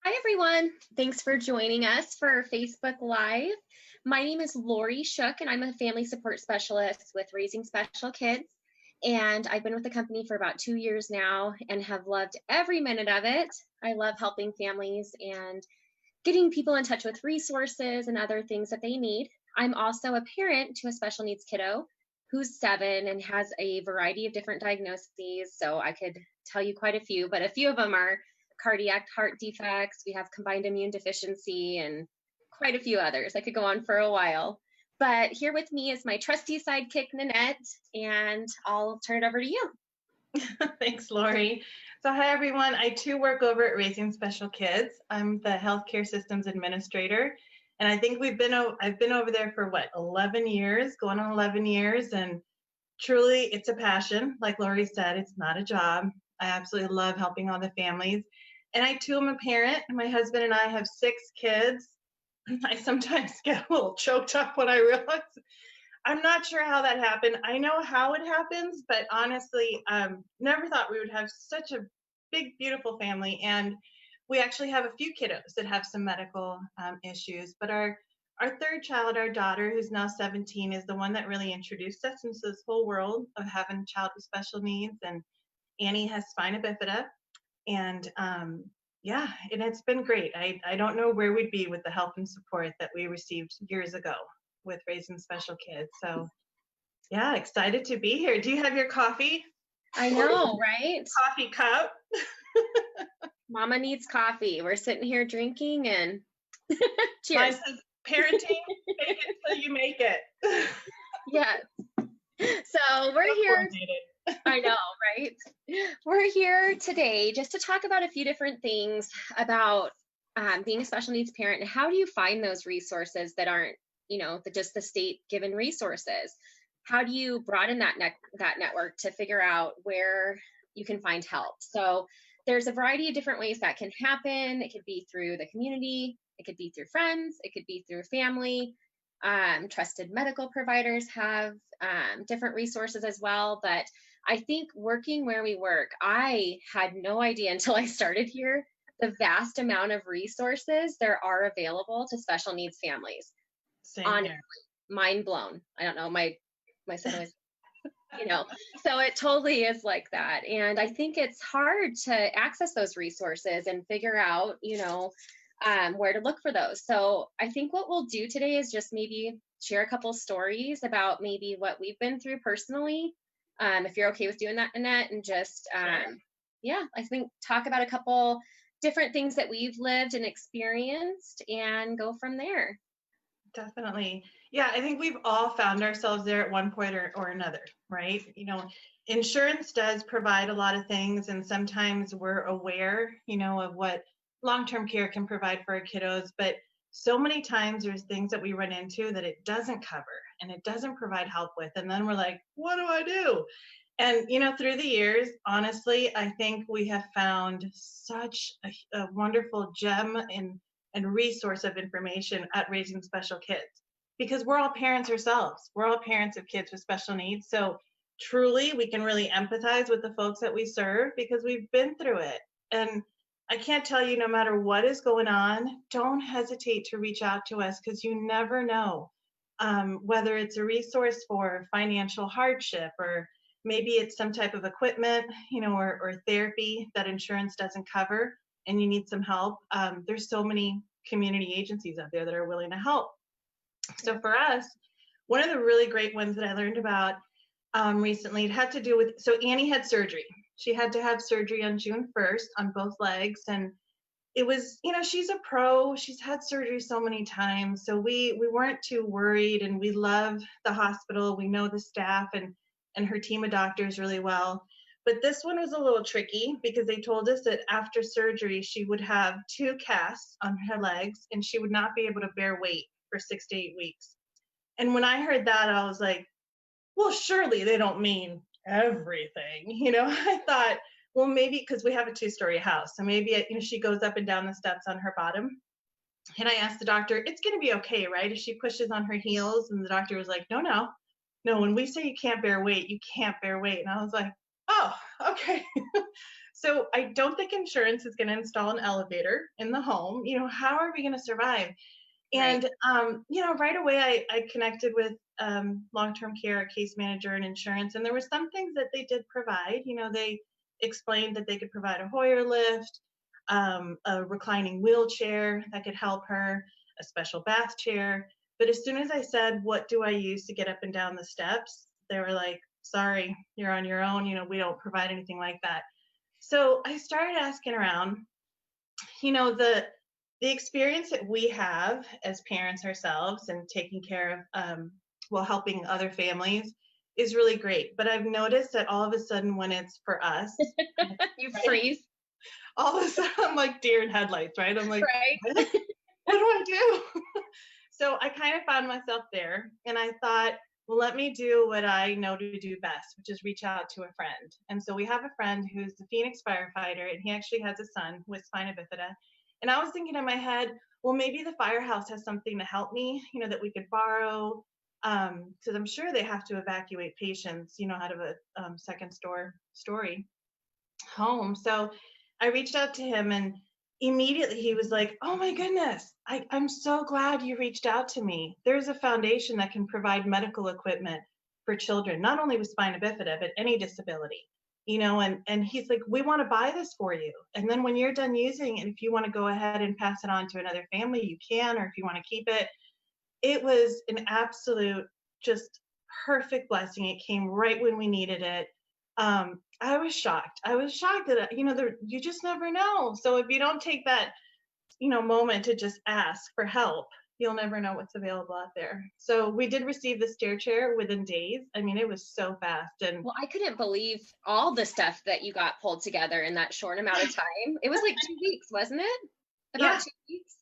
Hi, everyone. Thanks for joining us for Facebook Live. My name is Laurie Shook, and I'm a family support specialist with Raising Special Kids. And I've been with the company for about 2 years now and have loved every minute of it. I love helping families and getting people in touch with resources and other things that they need. I'm also a parent to a special needs kiddo who's 7 and has a variety of different diagnoses. So I could tell you quite a few, but a few of them are cardiac heart defects. We have combined immune deficiency and quite a few others. I could go on for a while. But here with me is my trusty sidekick, Nannette, and I'll turn it over to you. Thanks, Laurie. So hi, everyone. I too work over at Raising Special Kids. I'm the healthcare systems administrator. And I think I've been over there for 11 years, going on 11 years. And truly, it's a passion. Like Laurie said, it's not a job. I absolutely love helping all the families. And I too am a parent. My husband and I have 6 kids. I sometimes get a little choked up when I realize I'm not sure how that happened. I know how it happens, but honestly, never thought we would have such a big, beautiful family. And we actually have a few kiddos that have some medical issues. But our third child, our daughter, who's now 17, is the one that really introduced us into this whole world of having a child with special needs. And Annie has spina bifida. And yeah, and it's been great. I don't know where we'd be with the help and support that we received years ago with Raising Special Kids. So yeah, excited to be here. Do you have your coffee? I know, right? Coffee cup? Mama needs coffee. We're sitting here drinking and Mine cheers. says parenting, take it till you make it. Yes. So we're So here. coordinated. I know, right? We're here today just to talk about a few different things about being a special needs parent and how do you find those resources that aren't, just the state given resources. How do you broaden that network to figure out where you can find help? So there's a variety of different ways that can happen. It could be through the community, it could be through friends, it could be through family. Trusted medical providers have different resources as well. But I think working where we work, I had no idea until I started here the vast amount of resources there are available to special needs families. Same Honestly, here. mind blown. I don't know, my son was, so it totally is like that. And I think it's hard to access those resources and figure out, where to look for those. So I think what we'll do today is just maybe share a couple stories about maybe what we've been through personally. If you're okay with doing that, Annette, and just, Sure. yeah, I think talk about a couple different things that we've lived and experienced and go from there. Definitely. Yeah, I think we've all found ourselves there at one point or another, right? Insurance does provide a lot of things, and sometimes we're aware, of what long-term care can provide for our kiddos, but so many times there's things that we run into that it doesn't cover and it doesn't provide help with. And then we're like, what do I do? And, through the years, honestly, I think we have found such a wonderful gem and resource of information at Raising Special Kids because we're all parents ourselves. We're all parents of kids with special needs. So truly, we can really empathize with the folks that we serve because we've been through it. And I can't tell you, no matter what is going on, don't hesitate to reach out to us because you never know whether it's a resource for financial hardship or maybe it's some type of equipment, or therapy that insurance doesn't cover and you need some help. There's so many community agencies out there that are willing to help. So for us, one of the really great ones that I learned about recently, it had to do with, so Annie had surgery. She had to have surgery on June 1st on both legs. And it was, she's a pro. She's had surgery so many times. So we weren't too worried, and we love the hospital. We know the staff and her team of doctors really well. But this one was a little tricky because they told us that after surgery, she would have 2 casts on her legs and she would not be able to bear weight for 6 to 8 weeks. And when I heard that, I was like, well, surely they don't mean everything. I thought, well, maybe because we have a 2-story house. So maybe, she goes up and down the steps on her bottom. And I asked the doctor, it's going to be okay, right? If she pushes on her heels. And the doctor was like, no, when we say you can't bear weight, you can't bear weight. And I was like, oh, okay. So I don't think insurance is going to install an elevator in the home. How are we going to survive? Right. And, right away I connected with long-term care, case manager, and insurance. And there were some things that they did provide. They explained that they could provide a Hoyer lift, a reclining wheelchair that could help her, a special bath chair. But as soon as I said, what do I use to get up and down the steps? They were like, sorry, you're on your own. We don't provide anything like that. So I started asking around. The experience that we have as parents ourselves and taking care of helping other families is really great. But I've noticed that all of a sudden when it's for us, You right, freeze. all of a sudden I'm like deer in headlights, right? I'm like, Right. what do I do? So I kind of found myself there, and I thought, well, let me do what I know to do best, which is reach out to a friend. And so we have a friend who's a Phoenix firefighter, and he actually has a son with spina bifida. And I was thinking in my head, well, maybe the firehouse has something to help me, that we could borrow. Because I'm sure they have to evacuate patients, out of a second story home. So I reached out to him, and immediately he was like, oh my goodness, I'm so glad you reached out to me. There's a foundation that can provide medical equipment for children, not only with spina bifida, but any disability. And he's like, we want to buy this for you. And then when you're done using it, if you want to go ahead and pass it on to another family, you can, or if you want to keep it. It was an absolute, just perfect blessing. It came right when we needed it. I was shocked. I was shocked that, you just never know. So if you don't take that, moment to just ask for help, you'll never know what's available out there. So we did receive the stair chair within days. I mean, it was so fast. And Well, I couldn't believe all the stuff that you got pulled together in that short amount of time. It was like 2 weeks, wasn't it? About yeah, 2 weeks.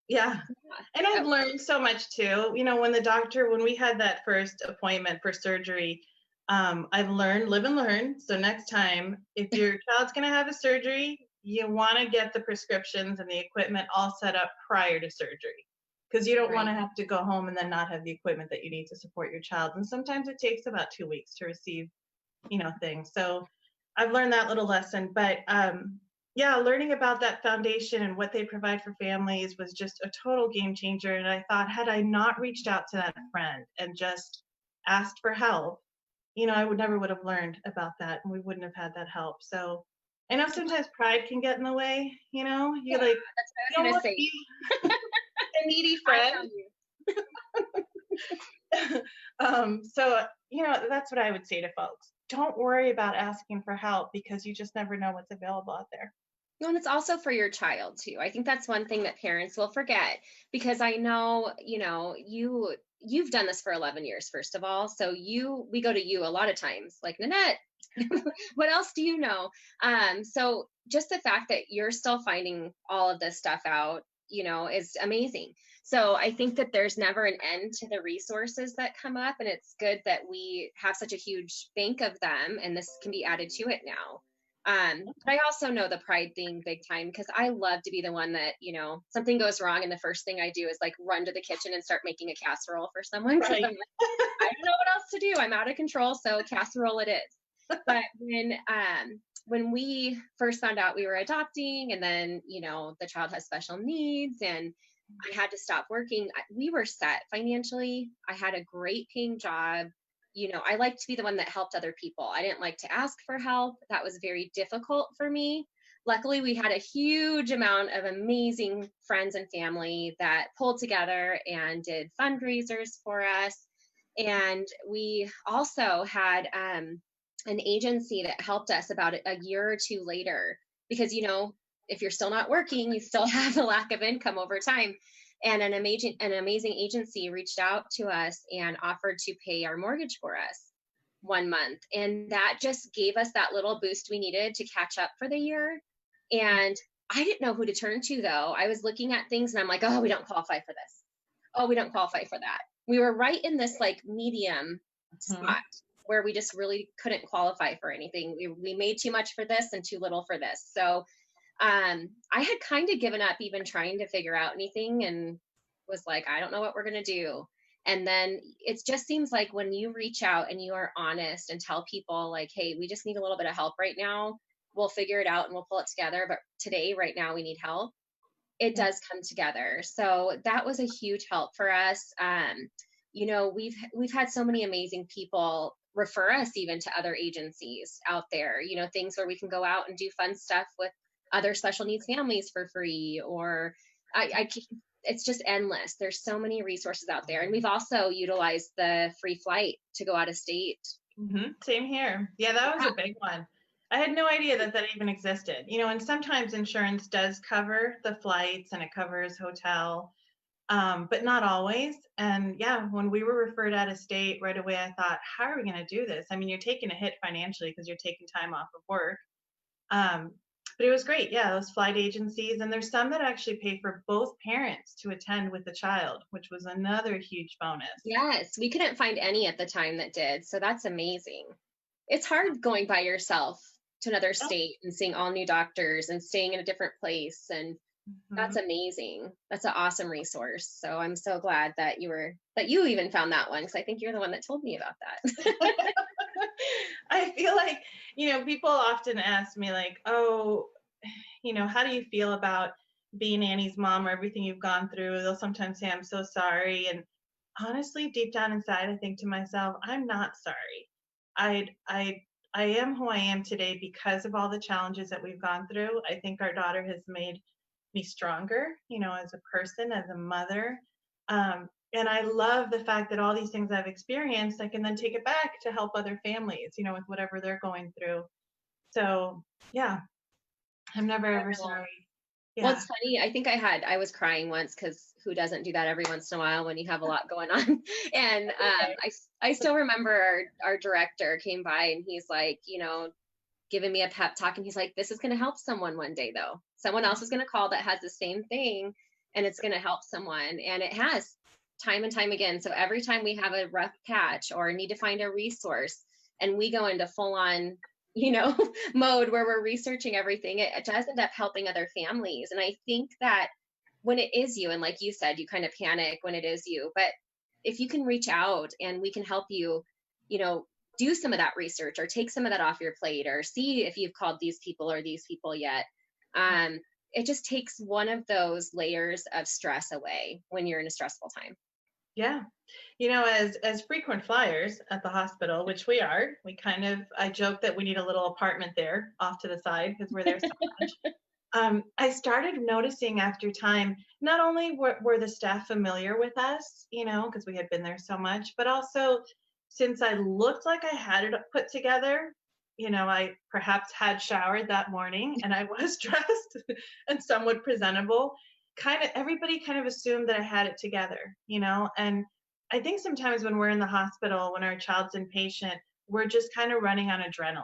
yeah. And I've learned so much too. When we had that first appointment for surgery, I've learned, live and learn. So next time, if your child's going to have a surgery, you want to get the prescriptions and the equipment all set up prior to surgery, because you don't want to have to go home and then not have the equipment that you need to support your child. And sometimes it takes about 2 weeks to receive, things. So I've learned that little lesson. But yeah, learning about that foundation and what they provide for families was just a total game changer. And I thought, had I not reached out to that friend and just asked for help, I would have learned about that, and we wouldn't have had that help. So I know sometimes pride can get in the way, you Yeah, like, that's what I don't was want gonna to say. be a needy I friend. found you. So, that's what I would say to folks. Don't worry about asking for help, because you just never know what's available out there. No, and it's also for your child too. I think that's one thing that parents will forget, because I know, you've done this for 11 years, first of all. So we go to you a lot of times, like, Nannette, what else do you know? So just the fact that you're still finding all of this stuff out, is amazing. So I think that there's never an end to the resources that come up, and it's good that we have such a huge bank of them, and this can be added to it now. But I also know the pride thing big time, because I love to be the one that, something goes wrong and the first thing I do is like run to the kitchen and start making a casserole for someone, because Right. I'm like, I don't know what else to do. I'm out of control, so casserole it is. But when we first found out we were adopting, and then, the child has special needs, and I had to stop working, we were set financially. I had a great paying job. I like to be the one that helped other people. I didn't like to ask for help. That was very difficult for me. Luckily, we had a huge amount of amazing friends and family that pulled together and did fundraisers for us. And we also had an agency that helped us about a year or two later, because, if you're still not working, you still have a lack of income over time. And an amazing agency reached out to us and offered to pay our mortgage for us 1 month. And that just gave us that little boost we needed to catch up for the year. And I didn't know who to turn to, though. I was looking at things and I'm like, oh, we don't qualify for this. Oh, we don't qualify for that. We were right in this like medium spot where we just really couldn't qualify for anything. We made too much for this and too little for this. So I had kind of given up even trying to figure out anything, and was like, I don't know what we're going to do. And then it just seems like when you reach out and you are honest and tell people like, hey, we just need a little bit of help right now, we'll figure it out and we'll pull it together. But today, right now, we need help. It Yeah. does come together. So that was a huge help for us. We've had so many amazing people refer us even to other agencies out there, things where we can go out and do fun stuff with other special needs families for free, or it's just endless. There's so many resources out there. And we've also utilized the free flight to go out of state. Same here. Yeah, that was a big one. I had no idea that that even existed. And sometimes insurance does cover the flights and it covers hotel, but not always. And yeah, when we were referred out of state right away, I thought, how are we going to do this? I mean, you're taking a hit financially because you're taking time off of work. But it was great. Yeah, those flight agencies. And there's some that actually pay for both parents to attend with the child, which was another huge bonus. Yes, we couldn't find any at the time that did. So that's amazing. It's hard going by yourself to another state and seeing all new doctors and staying in a different place. And that's amazing. That's an awesome resource. So I'm so glad that you even found that one, because I think you're the one that told me about that. I feel like, people often ask me like, oh, how do you feel about being Annie's mom or everything you've gone through? They'll sometimes say, I'm so sorry. And honestly, deep down inside, I think to myself, I'm not sorry. I am who I am today because of all the challenges that we've gone through. I think our daughter has made me stronger, as a person, as a mother. And I love the fact that all these things I've experienced, I can then take it back to help other families, with whatever they're going through. So yeah, I'm never ever sorry. Yeah. Well, it's funny. I think I was crying once, because who doesn't do that every once in a while when you have a lot going on? And I still remember our director came by and he's like, giving me a pep talk. And he's like, this is going to help someone one day, though. Someone else is going to call that has the same thing, and it's going to help someone. And it has, time and time again. So every time we have a rough patch or need to find a resource and we go into full on, mode where we're researching everything, it does end up helping other families. And I think that when it is you, and like you said, you kind of panic when it is you, but if you can reach out and we can help you, do some of that research or take some of that off your plate, or see if you've called these people or these people yet. It just takes one of those layers of stress away when you're in a stressful time. Yeah. As frequent flyers at the hospital, which we are, I joke that we need a little apartment there off to the side because we're there so much. I started noticing after time, not only were the staff familiar with us, because we had been there so much, but also since I looked like I had it put together, I perhaps had showered that morning and I was dressed and somewhat presentable. Everybody kind of assumed that I had it together, and I think sometimes when we're in the hospital, when our child's inpatient, we're just kind of running on adrenaline,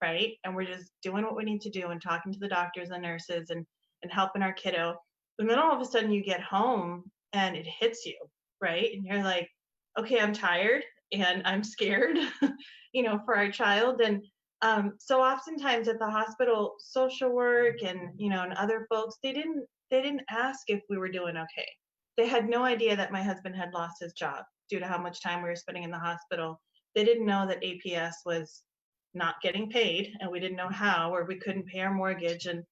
right? And we're just doing what we need to do and talking to the doctors and nurses and helping our kiddo. And then all of a sudden you get home and it hits you, right? And you're like, okay, I'm tired and I'm scared, for our child. And so oftentimes at the hospital, social work and, and other folks, they didn't ask if we were doing okay. They had no idea that my husband had lost his job due to how much time we were spending in the hospital. They didn't know that APS was not getting paid and we didn't know how, or we couldn't pay our mortgage. And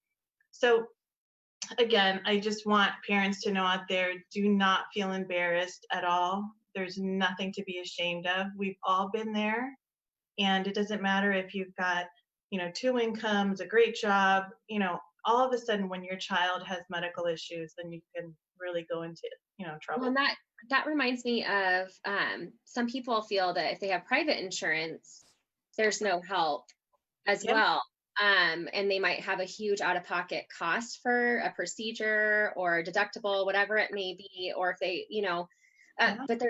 so again, I just want parents to know out there, do not feel embarrassed at all. There's nothing to be ashamed of. We've all been there. And it doesn't matter if you've got, 2 incomes, a great job, all of a sudden when your child has medical issues, then you can really go into, trouble. Well, and that reminds me of some people feel that if they have private insurance, there's no help as well. And they might have a huge out-of-pocket cost for a procedure or a deductible, whatever it may be, or if they, but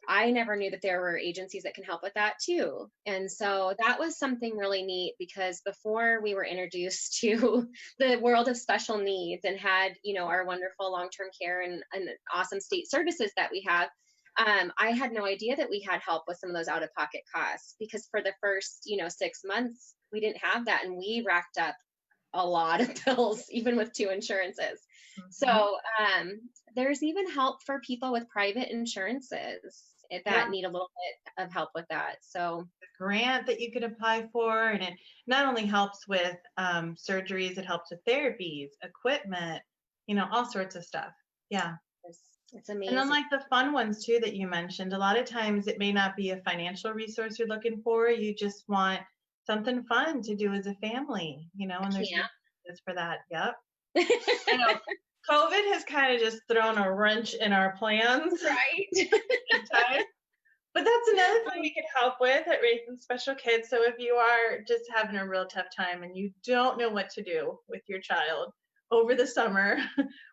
I never knew that there were agencies that can help with that too. And so that was something really neat, because before we were introduced to the world of special needs and had, our wonderful long-term care and awesome state services that we have, I had no idea that we had help with some of those out-of-pocket costs, because for the first, 6 months, we didn't have that. And we racked up a lot of bills, even with 2 insurances. So there's even help for people with private insurances. that need a little bit of help with that. So grant that you could apply for, and it not only helps with surgeries, it helps with therapies, equipment, all sorts of stuff. Yeah. it's amazing. And then like the fun ones too that you mentioned, a lot of times it may not be a financial resource you're looking for. You just want something fun to do as a family, and there's resources for that. Yep. I know COVID has kind of just thrown a wrench in our plans. Right. But that's another thing we can help with at Raising Special Kids. So if you are just having a real tough time and you don't know what to do with your child over the summer,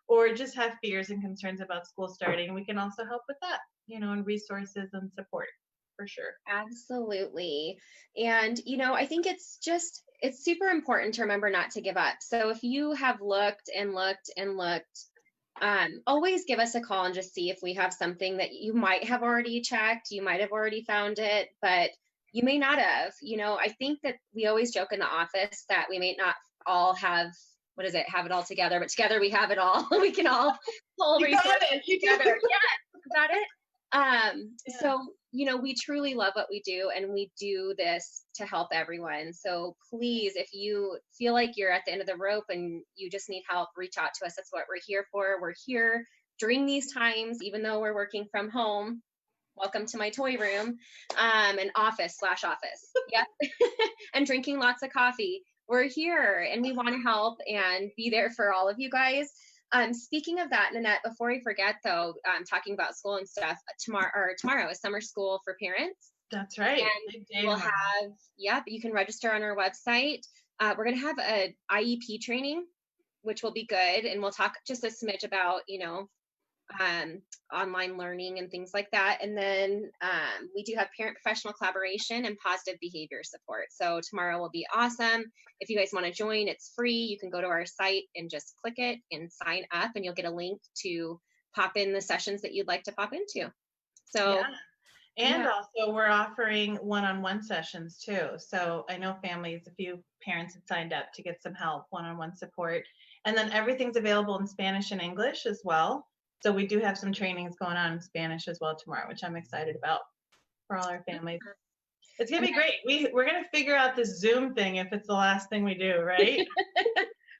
or just have fears and concerns about school starting, we can also help with that, and resources and support for sure. Absolutely. And, I think it's super important to remember not to give up. So if you have looked and looked and looked, always give us a call and just see if we have something that you might have already checked, you might have already found it, but you may not have. I think that we always joke in the office that we may not all have it all together, but together we have it all. We can all pull resources together. Yeah, got it. So, we truly love what we do, and we do this to help everyone. So please, if you feel like you're at the end of the rope and you just need help, reach out to us. That's what we're here for. We're here during these times, even though we're working from home. Welcome to my toy room, and office/office. Yep. And drinking lots of coffee. We're here and we want to help and be there for all of you guys. Speaking of that, Nannette, before I forget though, talking about school and stuff, tomorrow is summer school for parents. That's right. And we'll have, you can register on our website. We're going to have a IEP training, which will be good. And we'll talk just a smidge about, online learning and things like that. And then we do have parent professional collaboration and positive behavior support. So tomorrow will be awesome. If you guys want to join, it's free. You can go to our site and just click it and sign up, and you'll get a link to pop in the sessions that you'd like to pop into. So, also we're offering one-on-one sessions too. So I know families, a few parents had signed up to get some help, one-on-one support. And then everything's available in Spanish and English as well. So we do have some trainings going on in Spanish as well tomorrow, which I'm excited about for all our families. It's going to be great. We're going to figure out this Zoom thing if it's the last thing we do, right?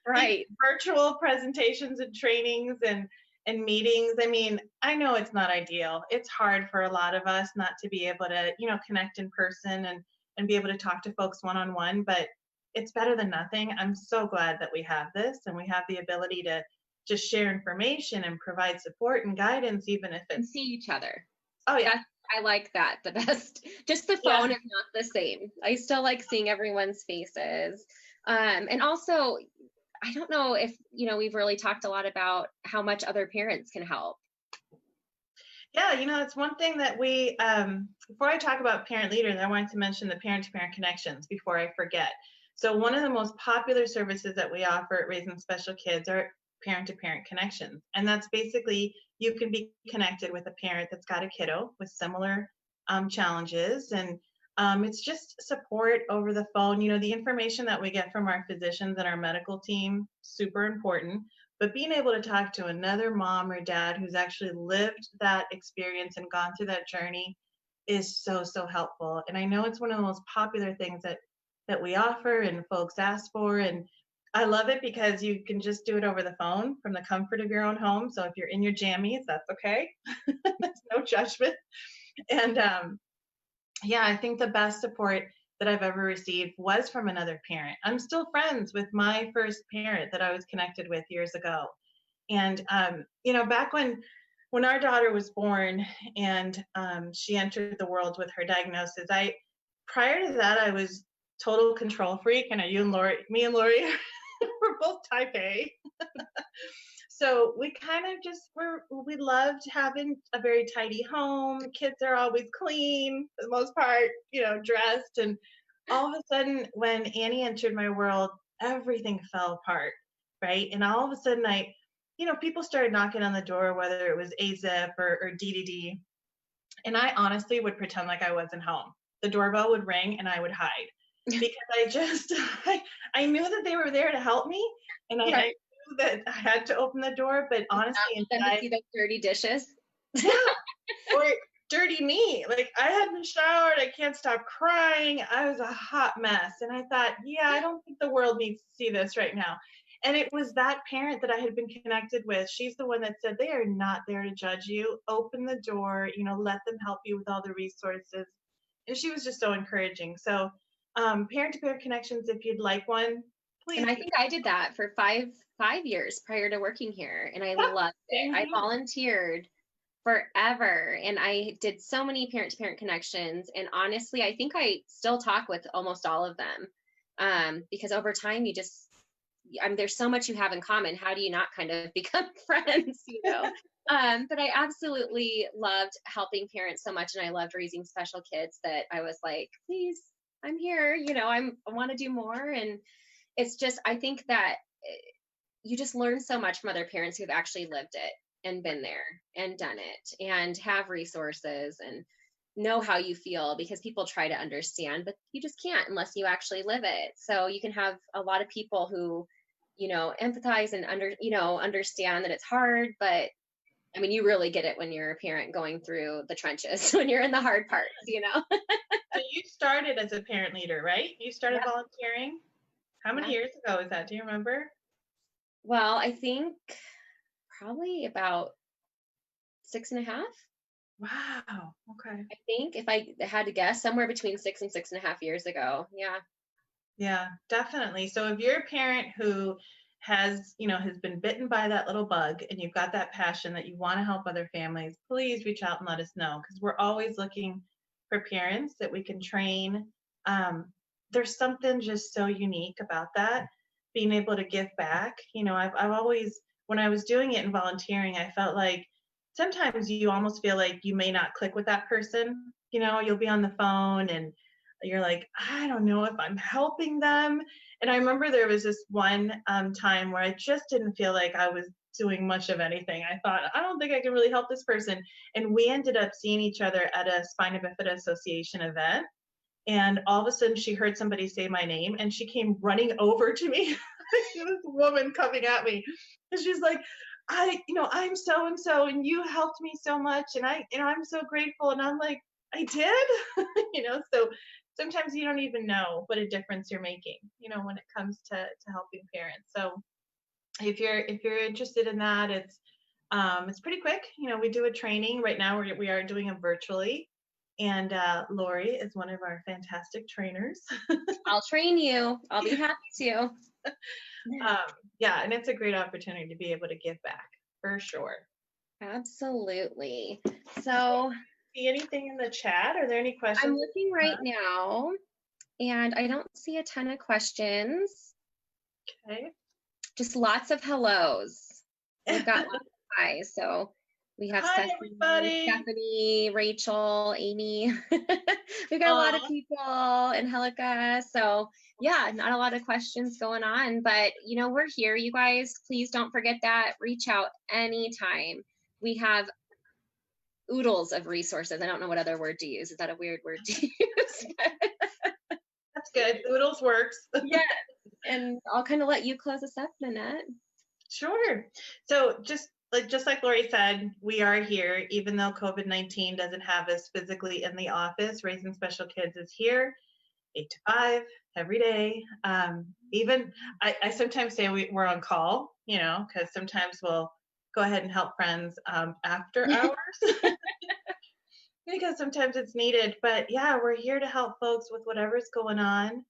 Right. Virtual presentations and trainings and meetings. I mean, I know it's not ideal. It's hard for a lot of us not to be able to, connect in person and be able to talk to folks one-on-one, but it's better than nothing. I'm so glad that we have this and we have the ability to just share information and provide support and guidance, even if it's see each other. Oh yeah. I like that the best. Just the phone is not the same. I still like seeing everyone's faces. And also, I don't know if, we've really talked a lot about how much other parents can help. Yeah, it's one thing that we, before I talk about parent leaders, I wanted to mention the parent-to-parent connections before I forget. So one of the most popular services that we offer at Raising Special Kids are parent-to-parent connections. And that's basically, you can be connected with a parent that's got a kiddo with similar challenges. And it's just support over the phone. The information that we get from our physicians and our medical team, super important. But being able to talk to another mom or dad who's actually lived that experience and gone through that journey is so, so helpful. And I know it's one of the most popular things that we offer and folks ask for. And I love it because you can just do it over the phone from the comfort of your own home. So if you're in your jammies, that's okay. There's no judgment. And I think the best support that I've ever received was from another parent. I'm still friends with my first parent that I was connected with years ago. And, back when our daughter was born and she entered the world with her diagnosis, prior to that, I was total control freak. And me and Laurie we're both type A. So we kind of we loved having a very tidy home. Kids are always clean for the most part, dressed. And all of a sudden, when Annie entered my world, everything fell apart, right? And all of a sudden, people started knocking on the door, whether it was AZIP or DDD. And I honestly would pretend like I wasn't home. The doorbell would ring and I would hide. Because I knew that they were there to help me, and I knew that I had to open the door. But honestly, then to see those dirty dishes. Yeah, dirty me. Like, I hadn't showered, I can't stop crying. I was a hot mess. And I thought, yeah, I don't think the world needs to see this right now. And it was that parent that I had been connected with. She's the one that said, they are not there to judge you. Open the door, let them help you with all the resources. And she was just so encouraging. So, parent-to-parent connections, if you'd like one, please. And I think I did that for five years prior to working here, and I loved it. I volunteered forever, and I did so many parent-to-parent connections. And honestly, I think I still talk with almost all of them, because over time, there's so much you have in common. How do you not kind of become friends, But I absolutely loved helping parents so much, and I loved raising special kids that I was like, please, I'm here, I want to do more. And it's just, I think that you just learn so much from other parents who've actually lived it and been there and done it and have resources and know how you feel, because people try to understand, but you just can't unless you actually live it. So you can have a lot of people who, empathize and understand that it's hard, but I mean, you really get it when you're a parent going through the trenches, when you're in the hard parts, So you started as a parent leader, right? You started Yep. volunteering? How many years ago was that? Do you remember? Well, I think probably about 6.5. Wow. Okay. I think if I had to guess, somewhere between 6 and 6.5 years ago. Yeah. Yeah, definitely. So if you're a parent who has been bitten by that little bug and you've got that passion that you want to help other families, please reach out and let us know, because we're always looking for parents that we can train. There's something just so unique about that, being able to give back. I've always, when I was doing it in volunteering, I felt like sometimes you almost feel like you may not click with that person. You'll be on the phone and you're like, I don't know if I'm helping them. And I remember there was this one time where I just didn't feel like I was doing much of anything. I thought, I don't think I can really help this person. And we ended up seeing each other at a Spina Bifida Association event. And all of a sudden she heard somebody say my name and she came running over to me. This woman coming at me. And she's like, I'm so and so, and you helped me so much. And I'm so grateful. And I'm like, I did? So sometimes you don't even know what a difference you're making, when it comes to helping parents. So if you're interested in that, it's pretty quick. We do a training right now. We are doing it virtually, and Laurie is one of our fantastic trainers. I'll train you. I'll be happy to. Yeah, and it's a great opportunity to be able to give back for sure. Absolutely. So, see anything in the chat? Are there any questions? I'm looking right now, and I don't see a ton of questions. Okay. Just lots of hellos. We've got lots of hi's. So we have Stephanie, Rachel, Amy. We've got a lot of people, Angelica. So yeah, not a lot of questions going on, but we're here, you guys. Please don't forget that. Reach out anytime. We have oodles of resources. I don't know what other word to use. Is that a weird word to use? That's good. Oodles works. Yes. And I'll kind of let you close us up, Nannette. Sure. So just like Laurie said, we are here, even though COVID-19 doesn't have us physically in the office. Raising Special Kids is here 8 to 5 every day. Even I sometimes say we're on call, because sometimes we'll go ahead and help friends after hours. Because sometimes it's needed. But yeah, we're here to help folks with whatever's going on.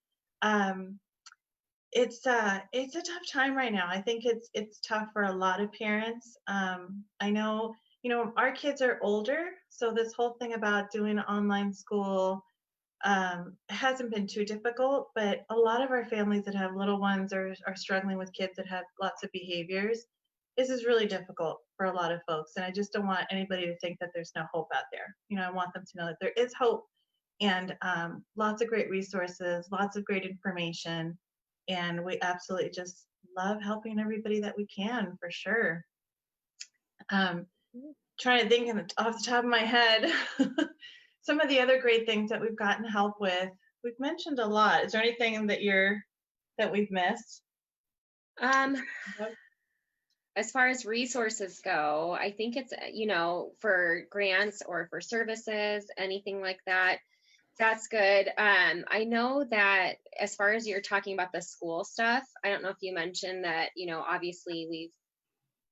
It's a tough time right now. I think it's tough for a lot of parents. I know, our kids are older, so this whole thing about doing online school hasn't been too difficult, but a lot of our families that have little ones are struggling with kids that have lots of behaviors. This is really difficult for a lot of folks, and I just don't want anybody to think that there's no hope out there. I want them to know that there is hope, and lots of great resources, lots of great information. And we absolutely just love helping everybody that we can, for sure. Trying to think off the top of my head, some of the other great things that we've gotten help with. We've mentioned a lot. Is there anything that we've missed? as far as resources go, I think it's, for grants or for services, anything like that, that's good. I know that as far as you're talking about the school stuff, I don't know if you mentioned that, obviously we've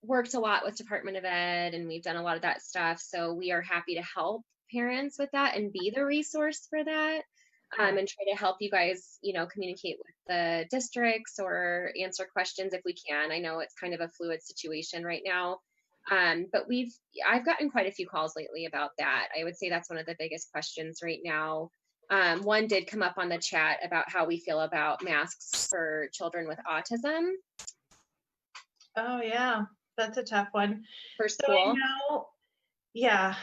worked a lot with Department of Ed and we've done a lot of that stuff. So we are happy to help parents with that and be the resource for that. And try to help you guys, communicate with the districts or answer questions if we can. I know it's kind of a fluid situation right now. But I've gotten quite a few calls lately about that. I would say that's one of the biggest questions right now. One did come up on the chat about how we feel about masks for children with autism. Oh yeah, that's a tough one. For So I school. know, yeah,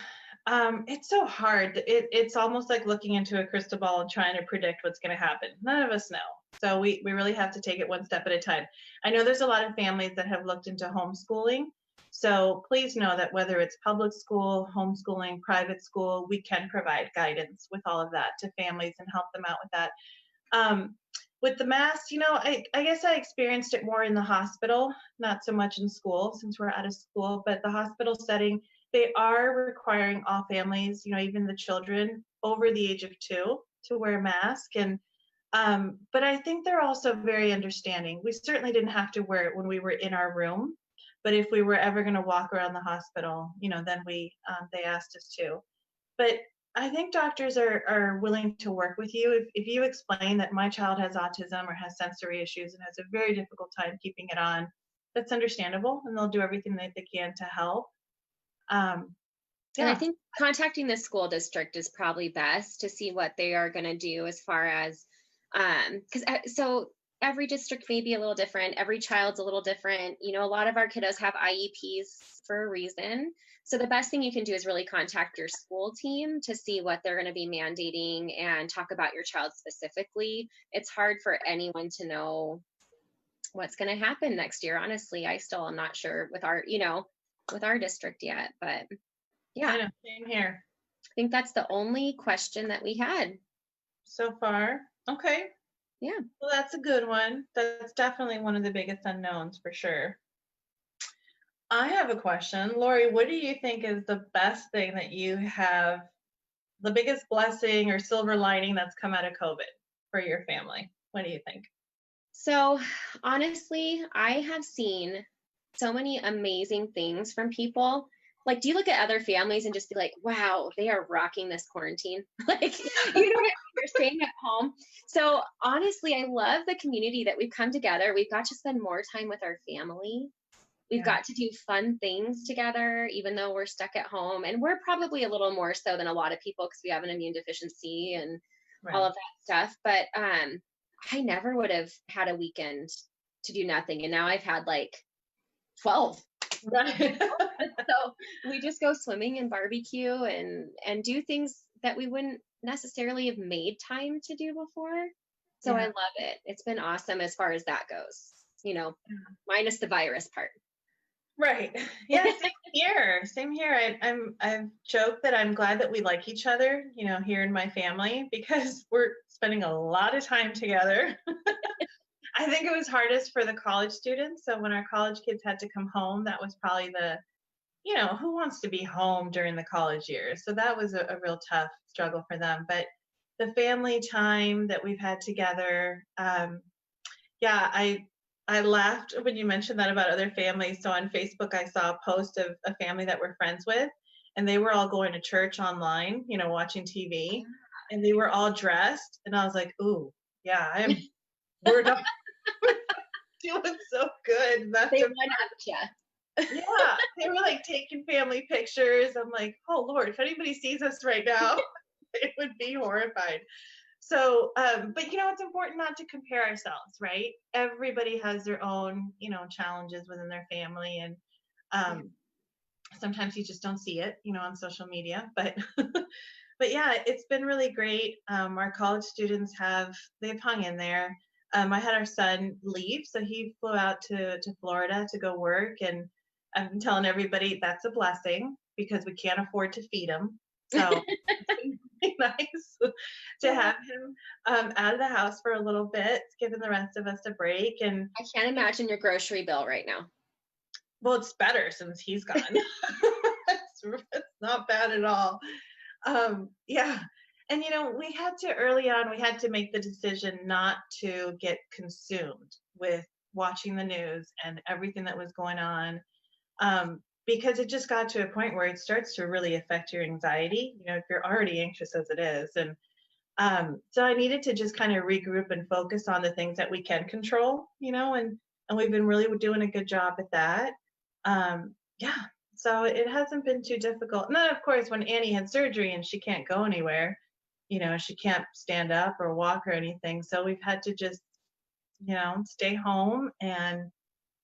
it's so hard. It's almost like looking into a crystal ball and trying to predict what's going to happen. None of us know. So we really have to take it one step at a time. I know there's a lot of families that have looked into homeschooling. So please know that whether it's public school, homeschooling, private school, we can provide guidance with all of that to families and help them out with that. With the masks, I guess I experienced it more in the hospital, not so much in school since we're out of school, but the hospital setting, they are requiring all families, even the children over the age of 2 to wear a mask. And but I think they're also very understanding. We certainly didn't have to wear it when we were in our room, but if we were ever going to walk around the hospital, then they asked us to. But I think doctors are willing to work with you if you explain that my child has autism or has sensory issues and has a very difficult time keeping it on. That's understandable, and they'll do everything that they can to help. And I think contacting the school district is probably best to see what they are going to do as far as, so every district may be a little different. Every child's a little different. A lot of our kiddos have IEPs for a reason. So the best thing you can do is really contact your school team to see what they're going to be mandating and talk about your child specifically. It's hard for anyone to know what's going to happen next year. Honestly, I still am not sure with our district yet, but yeah. I know, same here. I think that's the only question that we had so far. Okay. Yeah. Well, that's a good one. That's definitely one of the biggest unknowns for sure. I have a question. Laurie, what do you think is the best thing that you have, the biggest blessing or silver lining that's come out of COVID for your family? What do you think? So honestly, I have seen so many amazing things from people. Like, do you look at other families and just be like, wow, they are rocking this quarantine? Like, you're staying at home. So honestly, I love the community that we've come together. We've got to spend more time with our family. We've got to do fun things together, even though we're stuck at home. And we're probably a little more so than a lot of people because we have an immune deficiency and all of that stuff. But I never would have had a weekend to do nothing. And now I've had like 12. So we just go swimming and barbecue and do things that we wouldn't necessarily have made time to do before. So I love it. It's been awesome as far as that goes, minus the virus part. Right. Yeah, same here. I've joked that I'm glad that we like each other, here in my family, because we're spending a lot of time together. I think it was hardest for the college students. So when our college kids had to come home, that was probably who wants to be home during the college years? So that was a real tough struggle for them. But the family time that we've had together, I laughed when you mentioned that about other families. So on Facebook, I saw a post of a family that we're friends with, and they were all going to church online, watching TV, and they were all dressed. And I was like, ooh, yeah, we're not doing so good. They went up you. Yeah, they were like taking family pictures. I'm like, oh Lord, if anybody sees us right now, they would be horrified. So, but it's important not to compare ourselves, right? Everybody has their own, challenges within their family, and sometimes you just don't see it, on social media. But, but yeah, it's been really great. Our college students they've hung in there. I had our son leave, so he flew out to Florida to go work, and I'm telling everybody that's a blessing because we can't afford to feed him. So it's been really nice to have him out of the house for a little bit, giving the rest of us a break. And I can't imagine your grocery bill right now. Well, it's better since he's gone. It's not bad at all. Yeah. And, we had to early on, we had to make the decision not to get consumed with watching the news and everything that was going on. Because it just got to a point where it starts to really affect your anxiety, if you're already anxious as it is. And so I needed to just kind of regroup and focus on the things that we can control, and we've been really doing a good job at that. Yeah, so it hasn't been too difficult. And then, of course, when Annie had surgery and she can't go anywhere, she can't stand up or walk or anything. So we've had to just, stay home and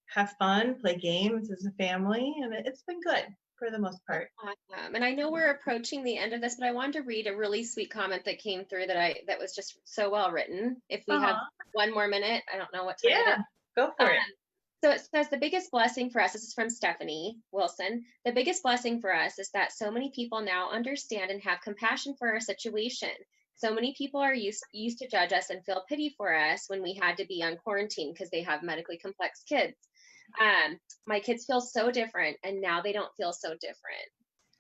have fun, play games as a family, and it's been good for the most part. Awesome. And I know we're approaching the end of this, but I wanted to read a really sweet comment that came through that was just so well written. If we have one more minute, I don't know what time it is. Go for it. So it says, the biggest blessing for us, this is from Stephanie Wilson, the biggest blessing for us is that so many people now understand and have compassion for our situation. So many people are used to judge us and feel pity for us when we had to be on quarantine because they have medically complex kids. My kids feel so different, and now they don't feel so different.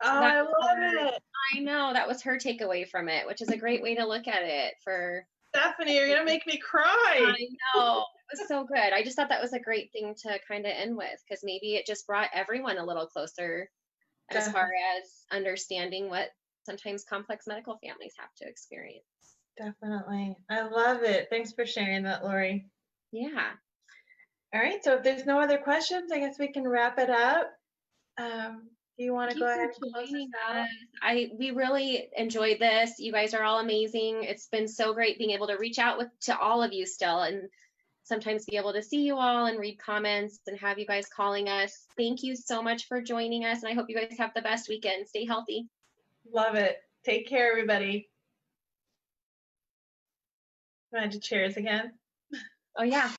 Oh, I love it. I know, that was her takeaway from it, which is a great way to look at it. For Stephanie, you're gonna make me cry. I know, it was so good. I just thought that was a great thing to kind of end with, because maybe it just brought everyone a little closer as far as understanding what sometimes complex medical families have to experience. Definitely. I love it. Thanks for sharing that, Laurie. Yeah. All right. So if there's no other questions, I guess we can wrap it up. Do you want to go ahead and close this out? We really enjoyed this. You guys are all amazing. It's been so great being able to reach out to all of you still, and sometimes be able to see you all and read comments and have you guys calling us. Thank you so much for joining us, and I hope you guys have the best weekend. Stay healthy. Love it. Take care, everybody. Want to cheers again? Oh, yeah.